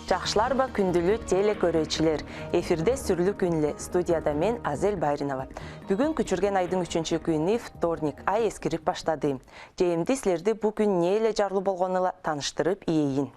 Жақшылар ба күнділі теле көречілер. Эфирде сүрлі күнлі. Студияда мен Азел Байринова. Бүгін күчірген айдың 3-ші күні вторник ай ескіріп баштады. Жейімді сілерді бүгін нейлі жарлы болғаныла таныштырып иейін.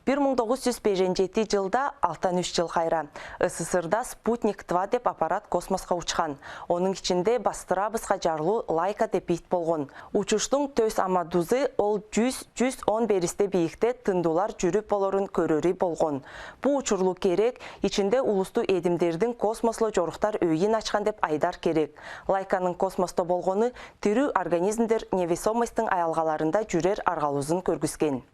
1957 жылда 63 жыл қайра. СССРда Спутник-2 деп аппарат космосқа ұчқан. Оның ішінде бастырабызға жарлы лайка деп ит болған. Учуштың төс амадузы ол 100-110 берісте бейікте тындулар жүріп болырын көрері болған. Бұл учурлу керек, içinde улусту едімдердің космослы жорықтар өйін açқан деп айдар керек. Лайканың космоста болғаны тірі организмдер невесомостың аялғаларында жүрер арғалузын көргіскен.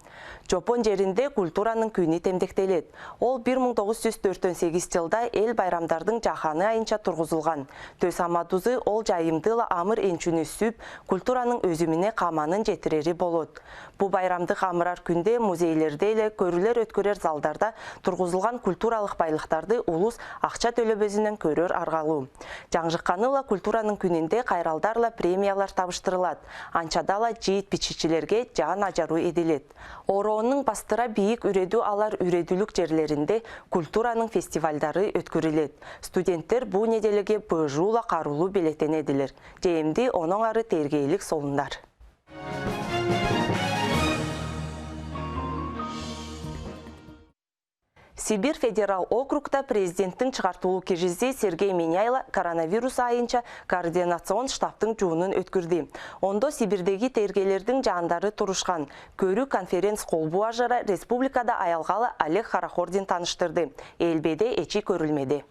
Жапон жерінде культураның күні темдектелет. Ол 1948 жылда ел байрамдардың жаханы айынша тұрғызылған. Төс амадузы ол жайымдыла амыр енчүні сүп, культураның өзіміне қаманын жетірері болот. Бұл байрамды қамырар күнде музейлерде еле көрілер өткөрер залдарда тұрғызылған культуралық байлықтарды улус ақча төлөбезінен көрер арғалу. Жаңжыққаныла культураның күнінде қайралдарла премиялар табыштырылат. Анчадала жейт пичичилерге жан ажару еділет. Ороның бастыра бейік үреду алар үреділік жерлерінде культураның фестивальдары өткөрілет. Студенттер бұл неделеге бұжула қарулу белетен еділер. Жейімді оның ары тергейлік солындар. Сибир федерал округта президенттің чығартылу кежізде Сергей Меняйло коронавирус айынша координацион штабтың жуынын өткірді. Ондо Сибирдегі тергелердің жандары тұрышқан. Көрі конференц қолбу ажара республикада аялғалы Олег Харахордин таныштырды. Элбеде эчи көрілмеді.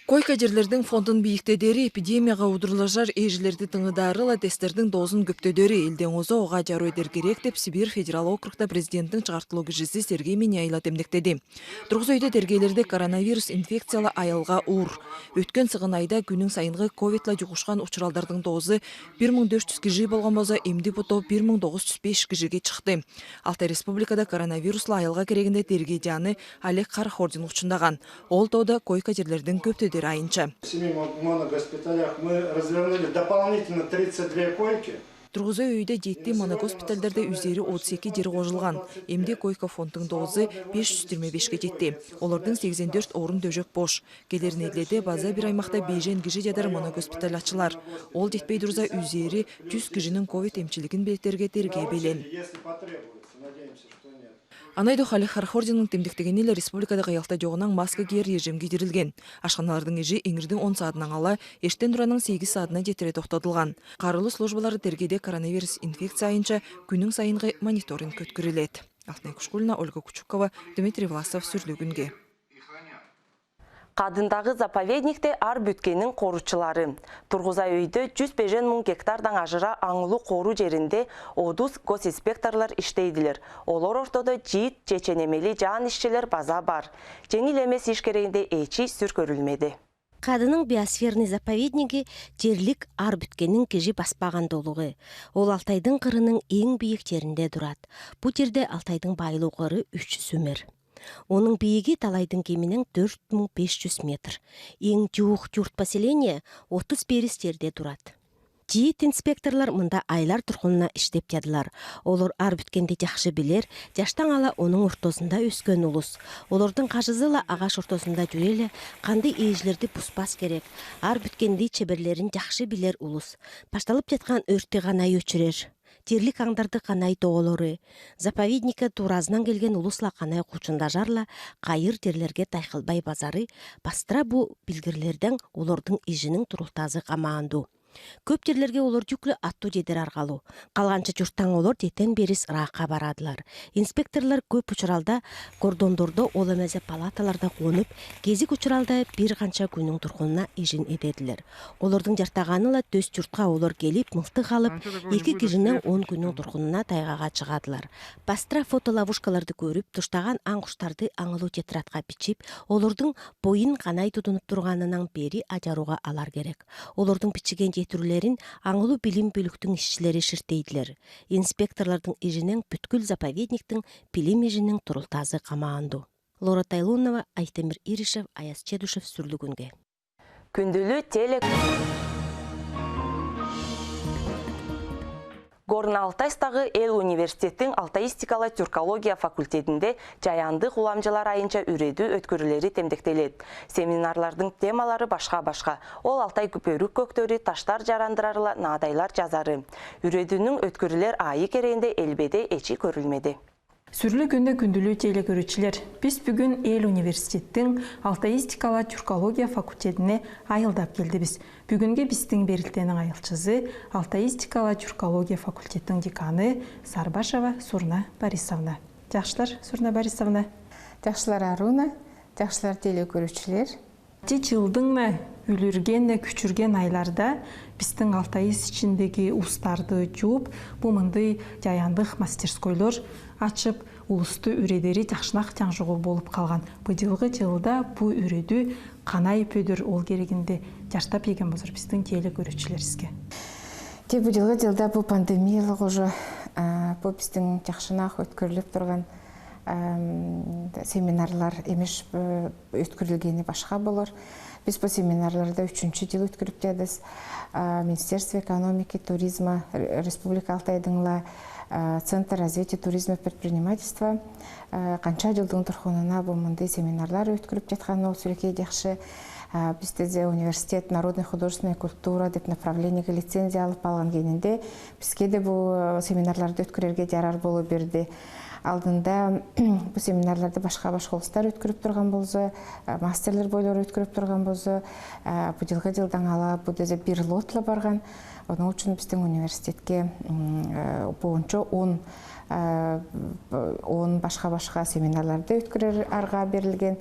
Койка жерлердің фондын бейіктедері эпидемияға удырылажар ежілерді тыңыдарыла тестердің дозын көптедері елден оза оға жару едер керек деп Сибир федерал округта президенттің чығартылу кежісі Сергей Меняйло темдектеді. Тұрғыз өйді тергейлерді коронавирус инфекциялы айылға ур. Өткен сығын айда күнің сайынғы ковидла жұғышқан ұчыралдардың дозы 1400 кежі болған боза емді бұто 1905 кежіге чықты. Алтай республикада коронавирусла айылға керегінде тергейдяны Олег Харахордин ұшындаған. Ол тода койка жерлердің көптедері. В 7 моногоспиталях мы развернули дополнительно 32 койки. Тұрғызы өйді жетті моногоспитальдерде үзері 32 жері қожылған. Емде койка фондың дозы 525-ке жетті. Олардың 84 орын дөжек бош. Келерін едледі база бір аймақта бейжен кіші жадар моногоспиталь ачылар. Ол жетпей тұрза үзері 100 кішінің ковид емчілігін белеттерге терге белен. Анайдо Олег Харахординның темдіктегенелі республикада қаялта жоғынан маска кер режимге дерілген. Ашқаналардың ежі еңірдің 10 саатынан ала, ештен тұраның 8 саатына жетіре тоқтатылған. Қарылы службалары тергеде коронавирус инфекция айынша күнің сайынғы мониторинг көткірілет. Алтынай Кушкулина, Ольга Кучукова, Дмитрий Власов, Сүрлігінге. Қадындағы заповедникте ар бүткенің қоручылары. Тұрғызай өйді 105 мың гектардан ажыра аңылу қору жерінде 30 госинспекторлар іштейділер. Олар ортода жит, чеченемели жан ішчелер база бар. Жеңіл емес ішкерейінде эчи сүр көрілмеді. Қадының биосферный заповеднигі жерлік ар бүткенің кежі баспаған долуғы. Ол Алтайдың қырының ең биіктерінде дұрат. Бұл жерде Алтайдың байлы қыры 300 сөмір. Оның биігі талайдың кемінің 4500 метр. Ең жуық жұрт поселение 30 берістерде тұрады. Жиет инспекторлар мұнда айлар тұрғынына іштеп жадылар. Олар ар бүткенде жақшы білер, жаштан ала оның ортосында өскен ұлыс. Олардың қажызыла ағаш ортосында жүрелі, қанды ежілерді пұспас керек. Ар бүткенде чеберлерін жақшы білер ұлыс. Башталып жатқан өртті ғана өчірер. Терлік аңдарды қанай тоғылыры. Заповедника туразынан келген ұлысла қанай құчында жарла, қайыр терлерге тайқылбай базары, бастыра бұ білгірлердің олардың ежінің тұрылтазы қамаанду. Көп терлерге олар жүклі атту дедер арғалу. Қалғанчы жұрттан олар детен беріс раққа барадылар. Инспекторлар көп ұчыралда, кордондорды оламәзі палаталарда қонып, кезік ұчыралда бір қанша күнің тұрғынына ежін едеділер. Олардың жартағаныла төс жұртқа олар келіп, мылты қалып, 2 кежінен 10 күнің тұрғынына тайғаға шығадылар. Бастыра фотолавушкаларды көріп, тұштаған аңғыштарды аңылу тетратқа пичіп, олардың бойын қанай тұтынып тұрғанынан бері ажаруға алар керек. Олардың пичіген түрлерін аңылу білім бөліктің ішчілері шіртейділер. Инспекторлардың ежінен бүткіл заповедниктің білім ежінің тұрылтазы қамаанду. Лора Тайлонова, Айтемир Иришев, Аяс Чедушев, Сүрлігінге. Күнділі телек... Горно Алтайстағы Эл университеттің алтаистикалы тюркология факультетінде жаяндық уламжылар айынша үреді өткөрілері темдектелет. Семинарлардың темалары башқа-башқа. Ол Алтай күпөрік көктөрі, таштар жарандырарыла надайлар жазары. Үредінің өткөрілер айы керейінде элбеде эчи көрілмеді. Сүрлі күнді күнділі теле көрічілер. Біз бүгін Эл университеттің алтаистикалы тюркология факультетіне айылдап келді біз. Бүгінге біздің берілтенің айылшызы алтаистикалы тюркология факультеттің деканы Сарбашева Сурна Борисовна. Жақшылар, Сурна Борисовна. Жақшылар Аруна, жақшылар теле көрічілер. Жылдың үлірген, күчірген айларда біздің алтайыз ішіндегі ұстарды жуып, бұмынды жаяндық мастерскойлар açıp ulusты ürederi жақшынақ жаңжығы болып қалған. Бұдылғы жылда бұл үреді қанай пөдір ол керегінде жаштап еген бұзыр біздің теле көрішілерізге. Бұдылғы жылда бұл пандемиялық ұжы бұл біздің жақшынақ өткіріліп тұрған семинарлар емеш өткірілгені башқа болыр. Біз бұл семинарларда 3-ші жыл өткіріп дедіз. Министерство экономики, туризма, Республика Алтайдыңла Центр развития туризма и предпринимательства қанша жылдың тұрғынына бұл мұндай семинарлар өткіріп жатқан ол сүрекей декші. Бізде университет народной художественной культура деп направлениеге лицензия алып алған кенінде бізге де бұл семинарларды өткірерге жарар болу берді. Алдында бұл семинарларды башқа-башқа ұлыстар өткіріп тұрған болзы, мастерлер бойлар өткіріп тұрған болзы, бұл жылғы жылдан ала бұл дезе бір лотлы барған. Оның үшін біздің университетке бойынша 10 башқа-башқа семинарларды өткірер арға берілген.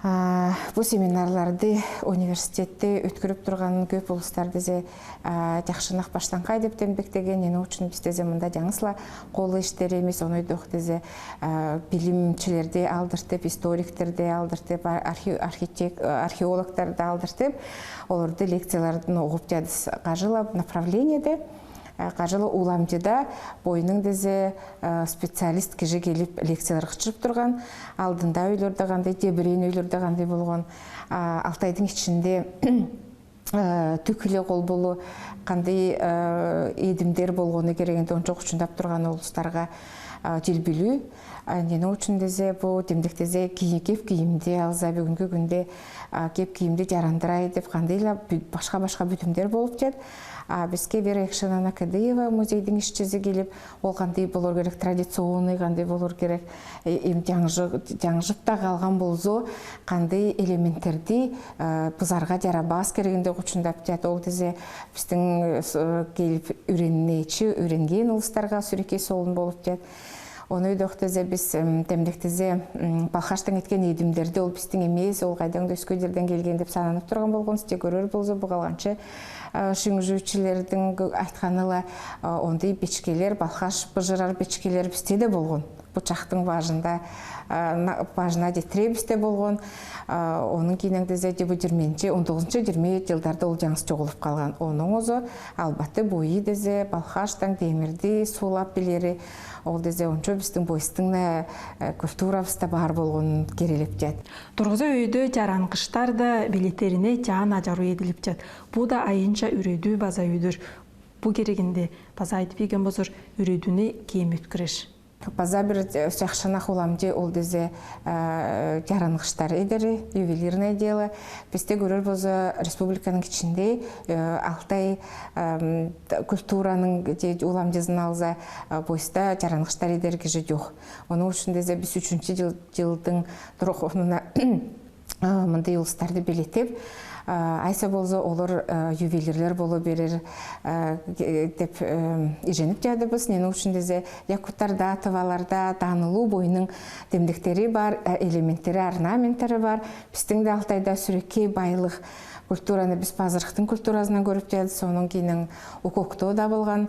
Бұл семинарларды университетте өткіріп тұрған көп ұлыстар дезе жақшынақ баштан қай деп тембектеген. Ені үшін бізде мұнда жаңысыла қолы іштері емес, оны өйдіқ дезе білімчілерді алдыртып, историктерді алдыртып, археологтарды алдыртып, оларды лекциялардың оғып дедіс қажылы направлениеде. Қажылы уламдеда бойының дезе специалист кежі келіп лекциялар қычырып тұрған. Алдында өйлерді қандай, дебірейін өйлерді қандай болған. Алтайдың ішінде түкілі қол болу, қандай едімдер болғаны керегенде оншық үшіндап тұрған олыстарға желбілі. Нені үшін дезе бұл демдіктезе кеп киімде алза бүгінгі күнде кеп киімде жарандырай деп қандайла башқа-башқа бүтімдер болып дед. Бізге Вера Екшанана Кадыева музейдің ішчізі келіп, ол қандай болыр керек, традиционный қандай болыр керек, жаңжып та қалған болзу, қандай элементтерді бұзарға жарабас керегінде құчындап дед. Ол дезе біздің келіп үйреннейші, үйренген ұлыстарға сүрекей солын болып дед. Оны өйдіқтізе біз темдіктізе балқаштың еткен едімдерді ол біздің емес, ол қайдан дөскөдерден келген деп сананып тұрған болғын, сте көрер болзу бұғалғаншы шүңжүүчілердің айтқанылы ондай бечкелер, балқаш бұжырар бечкелер бізде де болғын. Бұчақтың важына детіре бізде болғын. Оның кейініңдізе де бұл 19-20 жылдарда ол жаңыс жоғылып қалған. Оның өзі албаты бойы дезе балқаштың демірді солап білері ол дезе ончо біздің бойыстың культурабызда бар болғын керелеп дед. Тұрғызы өйді жаранғыштар да билеттеріне жан ажару еділіп дед. Бұл да айынша үрейді база өйдір. Бұл керегінде база айтып еген бұзыр үрейдіні кейім өткіреш. База бір жақшанақ оламде ол дезе жаранғыштар едері, ювелирное дело. Бізде көрер бұзы республиканың ішінде Алтай культураның оламдезін алза бойыста жаранғыштар едерге жы жоқ. Оның үшін дезе біз 3-ші жылдың тұрғынына мұндай ұлыстарды белетіп, айса болзы олар ювелирлер болу берер деп еженіп жады біз. Нені үшін дезе якуттарда, тываларда танылу бойының демдіктері бар, элементтері, орнаменттері бар. Біздің де Алтайда сүрекей байлық культураны біз пазырықтың культурасынан көріп деді, соның кейінің укокто да болған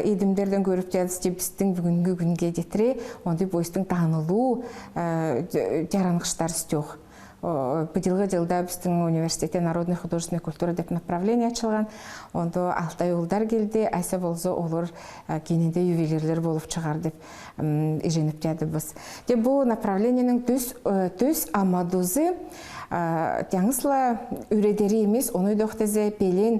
едімдерден көріп деді, біздің бүгінгі күнге детіре, ондай бойыстың танылу жаранғыштар істеуқ. Бұдылғы жылда біздің университетте народный художественный культура деп направление açылған. Онда Алтай ұлдар келді, айса болзы олар кейінінде ювелирлер болып шығар деп еженіп деді біз. Бұл направлениенің төс амадузы жаңысла үредері емес, оны доқтезе пелен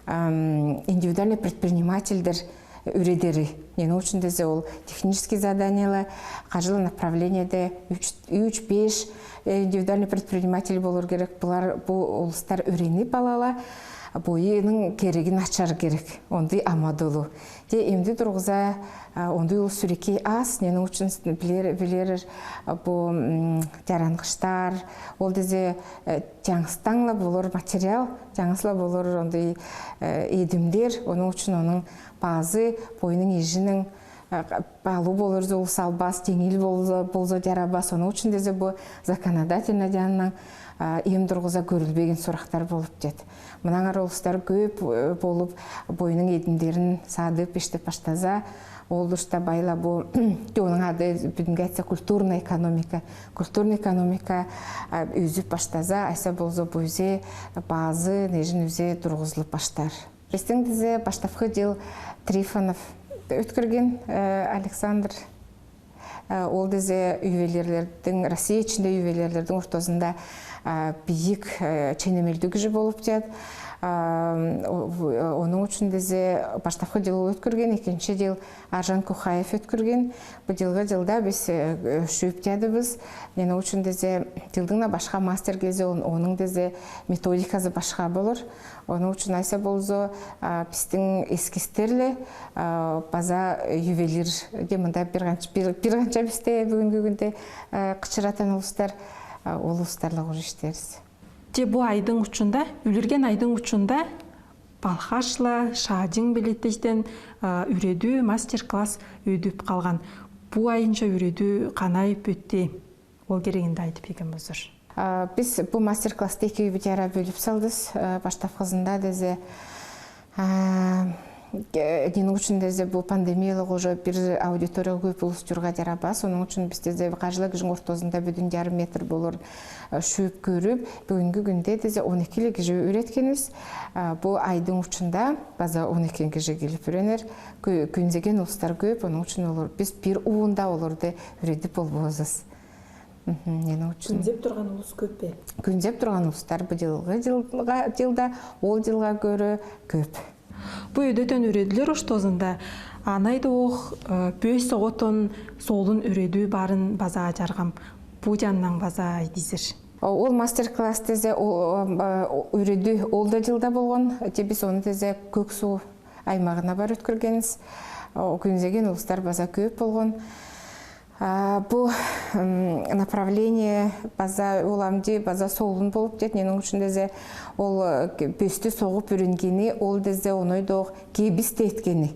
индивидуальный предпринимательдер үредери. Нені үшін дезе ол технический заданиялы, қажылы направлениеде 3-5 индивидуальный предприниматель болыр керек. Бұл олыстар үреніп алала, бойының керегін ачар керек. Онды амадолу. Де емді тұрғыза, онды ол сүрекей аз, нені үшін білер бұл жаранғыштар, ол дезе жаңыстаңла болыр материал, жаңысла болыр онды едімдер, оның үшін оның базы, бойының ежінің балу болыр, ол салбас, теңел болза жарабас, оның үшін дезе бұл законодательна жанынан ем тұрғыза көрілбеген сұрақтар болып деді. Мұнаңар олыстар көп болып, бойының едімдерін садып, ештеп баштаза, ол дұрышта байла бұл, оның ады бүгінгі айтса культурная экономика. Культурная экономика өзіп баштаза, айса болза бойзе, базы, нежін өзе тұрғызылып баштар. Біздің дезе баштапқы жыл Трифонов өткірген Александр. Ол дезе үйвелерлердің, Россия ішінде үйвелерлердің ортасында бейік ченемелдігі жі болып дед. Оның үшін дезе баштапқы жыл өткірген, екінші жыл Аржан Кухаев өткірген. Бұл жылғы жылда біз шүйіп деді біз. Нені үшін дезе жылдыңна башқа мастер кезі, оның дезе методикасы башқа болыр. Оның үшін айса болзы біздің ескістерлі база ювелир демында бір ғанша бізде бүгінгі күнде қычыратан ол ұстарлығы жүріштеріз. Де бұл айдың ұчында, үлірген айдың ұчында балхашла, шадың білеттештен үреду мастер-класс өйдіп қалған. Бұл айынша үреду қанайып өтті, ол керегінде айтып еген бұзыр. Біз бұл мастер-классты екі үйбетера бөліп салдыз. Баштап қызында дезе Ненің үшін дезе бұл пандемиялық уже бір аудитория көп ұлыс жүрға жарабас. Оның үшін біз дезе қажылы кіжің ортозында бүдін жарым метр болыр шөп көріп, бүгінгі күнде дезе 12 кіжі өреткеніз. Бұл айдың үшінде база 12 кіжі келіп өренер. Күнзеген ұлыстар көп, оның үшін олар біз бір уында оларды үредіп ол бозыз. Күнзеп тұрған ұлыс көп бе? Күнзеп тұрған ұлыстар бұл жылда, ол жылға көрі көп. Бұл өдетен үреділер ұштозында анайды оқ бөз соғытын солын үреду барын база ажарғам. Бұл жанынан база айдызыр. Ол мастер-класс дезе үреду олда жылда болған. Біз оны дезе Көксу аймағына бар өткіргеніз. Күнзеген ұлыстар база көп болған. Бұл направление база оламды база солын болып дед. Ненің үшін дезе ол бөсті соғып үренгені, ол дезе онойдоқ кебісті еткені.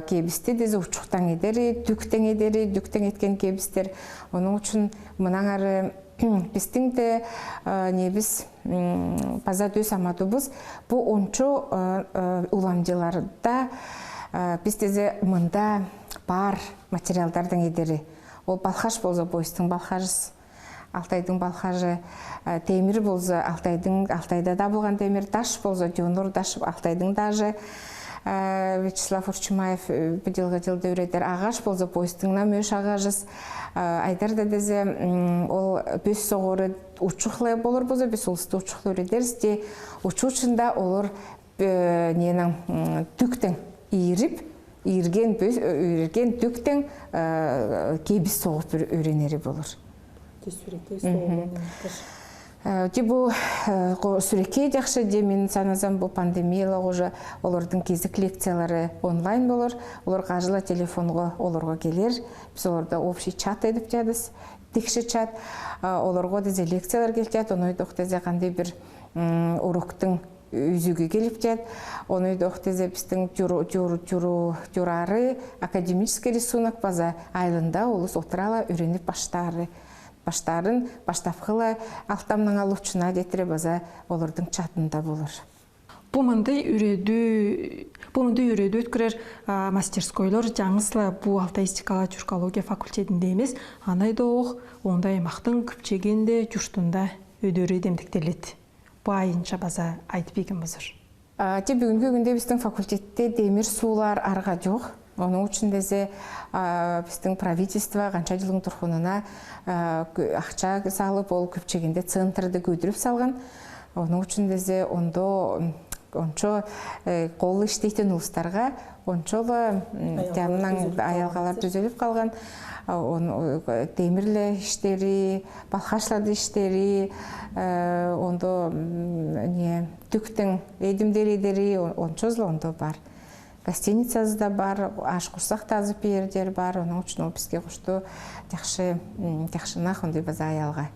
Кебісті дезе ұчықтан едері, дүктен едері, дүктен еткен кебістер. Оның үшін мұнан ары біздің де небіз база дөс амадубыз. Бұл ончо уламдыларда біз дезе мұнда бар материалдардың едері. Ол балхаш болса бойыстың балхажыз, Алтайдың балхажы, темір болса Алтайда да болған темір, даш болса Дионор даш, Алтайдың дажы. Вячеслав Урчумаев бұдылғы жылды өредер. Ағаш болса бойыстыңна мөш ағажыз. Айдарда дезе ол бөс соғыры ұчықлы болыр болса, бөс олысты ұчықлы өредеріз де ұчучында олар ненің түктің иіріп, үйірген түктің кебіс соғып өренері болыр. Бұл сүрекей жақшы де мен саназам бұл пандемиялық уже олардың кезік лекциялары онлайн болыр. Олар қажылы телефонға оларға келер. Біз оларда общий чат едіп жадыз, текші чат. Оларға дезе лекциялар келчат, оны өйдіқ қандай бір уроктың үзігі келіп жад. Оны өйдіқ біздің журары академический рисунок база айлында олыс отырала үреніп баштарын баштапқылы алтамның алушына детіре база олардың чатында болыр. Бұмынды үреду өткірер мастерскойлар жаңысла бұл алтаистикала түркология факультетінде емес, анайды оқ онда аймақтың күпчегенде жүрстында өдері демдіктеледі. Бұл айынша база айтып еген бұзыр. Бүгінгі күнде біздің факультетте демір сулар арға жоқ. Оның үшін дезе біздің правительство қанша жылың тұрғынына ақша салып, ол көпчегенде центрді көдіріп салған. Оның үшін дезе ончо қолы іштейтін ұлыстарға Ончолы жанынан аялгалар түзеліп қалған. Темірлі іштері, балқашлады іштері, онда түктің едімдері ончозлы онда бар. Гостиницасы да бар, аш құрсақ тазып бердер бар, оның үшін ол бізге құшты жақшынақ ондай база аялға.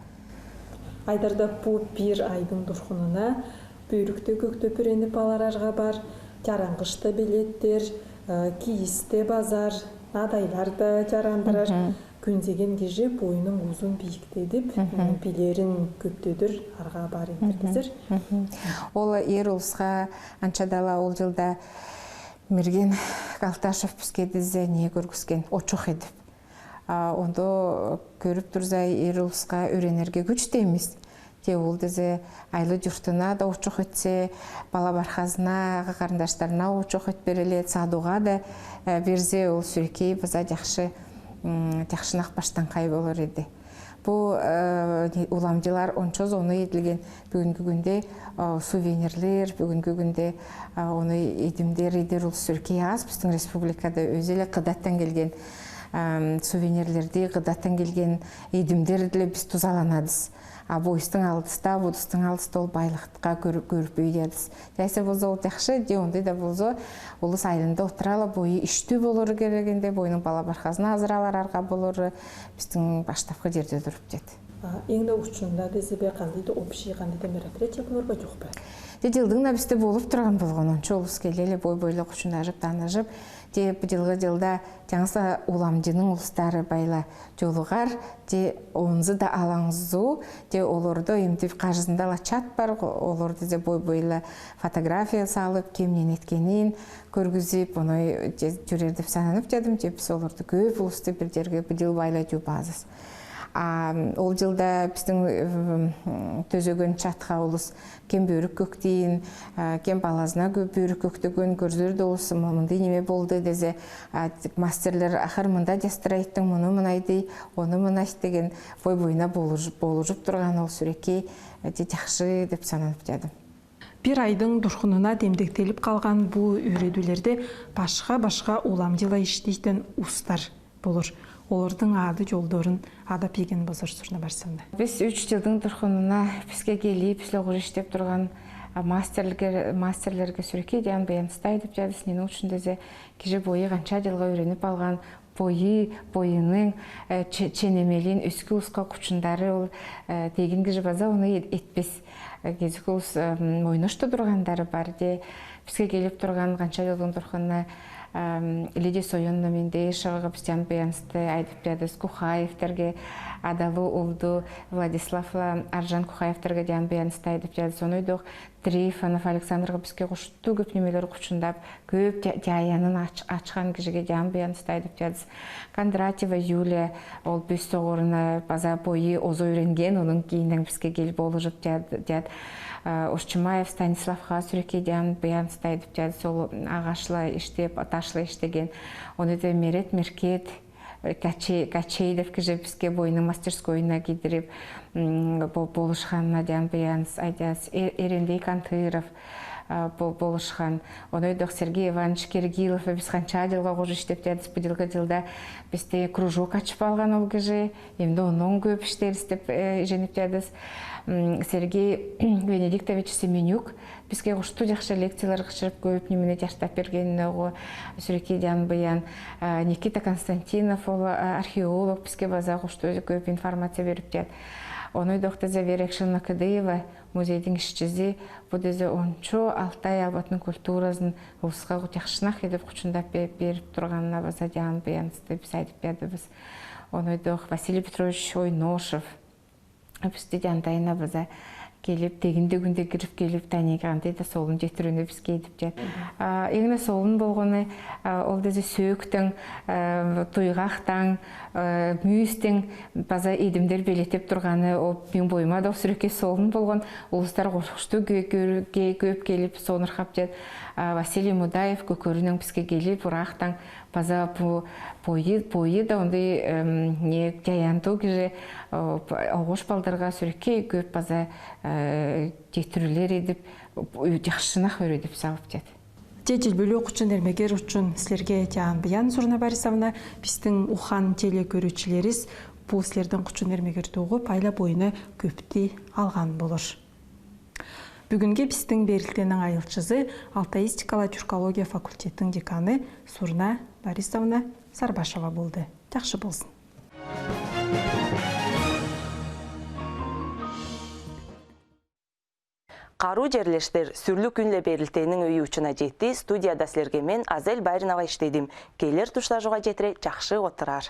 Айдарда бұл бір айдың дұрқынына бүйрікті көкті пүреніп аларажға бар, жараңғышты билеттер, киісті базар, адайлар да жарандырар. Күнзеген кеже бойының ұзын биіктедіп, билерін көптедір арға бар ендірдізір. Ол ер ұлысқа анчадала ол жылда Мерген Галташев бізге дізі не көргізген, очуқ едіп. Онда көріп тұрзай ер ұлысқа өренерге күшті емес. Те ол дізі айлы жүртіна да очуқ өтсе, бала бархазына, қарындаштарына очуқ өт берелет, садуға да берзе ол сүрекей біза жақшынақ баштан қай болыр еді. Бұл уламдылар ончоз оны еділген бүгінгі күнде сувенирлер, бүгінгі күнде оны едімдер едер ол сүрекей аз. Біздің республикада өзелі қыдаттан келген сувенирлерді, қыдаттан келген едімдерді біз тұзаланадыз. Бойыстың алдыста, бұдыстың алдыста ол байлықтыға көріп өйдердіз. Жәйсе болза ол тәқші, де ондай да болза олы сайлында отыралы бойы ішті болыр керегенде, бойының бала барқазына азыралар арға болыр, біздің баштапқы жерде тұрып деді. Еңді ұшында дезебе қандайды, общий қандайды мероприятия болырға жоқ бә? Жылдың да бізде болып тұрған болған, оншы олыс келелі бой-бойлы құшында жып, танажып, де жылғы жылда жаңысы уламжының ұлыстары байла жолығар, де онзы да алаңызу, де оларды емтіп қажызында лачат бар, оларды де бой-бойлы фотография салып, кемнен еткенін көргізіп, оны жүрердіп сананып дедім, деп оларды көп ұлысты бір жерге бұл байла жу базыз. Ол жылда біздің төзеген чатқа олыс кен бөрік көктейін, кен балазына бөрік көктеген көрдерді олысы мұнды неме болды дезе мастерлер ақыр мұнда дестірайттың мұны мұнайды, оны мұнайды деген бой-бойына болужып тұрған ол сүрекей жақшы деп сананып дедім. Bir айдың дұрқынына демдектеліп қалған бұл үйредулерде башқа уламдыла іштейтін ұстар болыр. Олардың ады жолдарын ада пеген базар сұрына барсында. Біз 3 жылдың тұрқынына бізге келіп, бізлі ғыр іштеп тұрған мастерлерге сүрекей дейін баяныстай деп жадыс. Нені үшін дезе кеже бойы қанша жылға үйреніп алған бойының ченемелін өскі ұсқа құчындары ол деген кеже база оны етпес. Кезік ұлыс мойнышты тұрғандары бар де бізге келіп тұрған қанша жылдың тұрқынына Лидия Сойонна менде шағыға бізден баянысты айдып дедіз Кухаевтерге, Адалу Улду, Владиславла Аржан Кухаевтерге ден баянысты айдып дедіз. Оны өйдіқ Трифонов Александрға бізге құшты көп немелер құшындап, көп дяянын ашқан кішіге ден баянысты айдып дедіз. Кондратьева Юлия, ол бүс соғырына база бойы озы үйренген, оның кейінен бізге келіп олыжып дед. Ошчымаев Станиславға сүрекейден баянысты айдып деді, сол ағашлы іштеп, аташлы іштеген. Оны да Мерет Меркет, Качейдев кіже бізге бойының мастерскойына кедіріп, болышқанына ден баяныс айдас. Ерендей Кантыров болышқан. Оны өйдіқ Сергей Иванович Киргилов, біз қанша жылға қожы іштеп дедіз. Бұдылғы жылда бізде кружок açып алған ол кіже, емді оның көп іштер істеп женіп дедіз. Сергей Венедиктович Семенюк бізге құшты жақшы лекциялар қышырып көп немені жаштап бергеніне сүрекейден баян. Никита Константинов, ол археолог, бізге база құшты көп информация беріп дед. Оны доқтызы Верекшина Кадыева музейдің ішчізі бұдызы ончо Алтай албатын культурасын ұлысқа құтяқшынақ едіп құчындап беріп тұрғанына база диян баянысты біз айтып бердібіз. Оны доқ Василий Петрович Ойношев бізді дияндайына база келіп, дегінде күнде кіріп келіп, тәнеғанды да солын жетіріні бізге едіп дед. Еңіне солын болғаны, ол дезі сөктің, тұйғақтың, мүйістің база едімдер белетеп тұрғаны, мен бойыма да сүреке солын болған, ұлыстар қошқышты көп келіп, сонырқап дед. Василий Мудаев көкөрінің бізге келіп, ұрақтың база бойы да ондай жаянды кеже оғыш балдарға сүреке көп база жетірілер едіп, жақшынақ өредіп салып деді. Те желбөлүү окуучун эрмегер үчүн силерге тяан Сурна Борисовна, биздин ухан теле көрүүчүлерибиз бул силердин кучун эрмегерди угуп айла боюна көптү алган болор. Бүгүнкү биздин берилтенин айылчысы Алтаистикала тюркология факультетинин деканы Сурна Борисовна Сарбашева болду. Жакшы болсун. Каруу жерлештер сүрлүү күнле берилтенин өйү учуна жетти. Студияда силерге мен Азел Байринова иштедим. Келер туштажуга жетире жакшы отурар.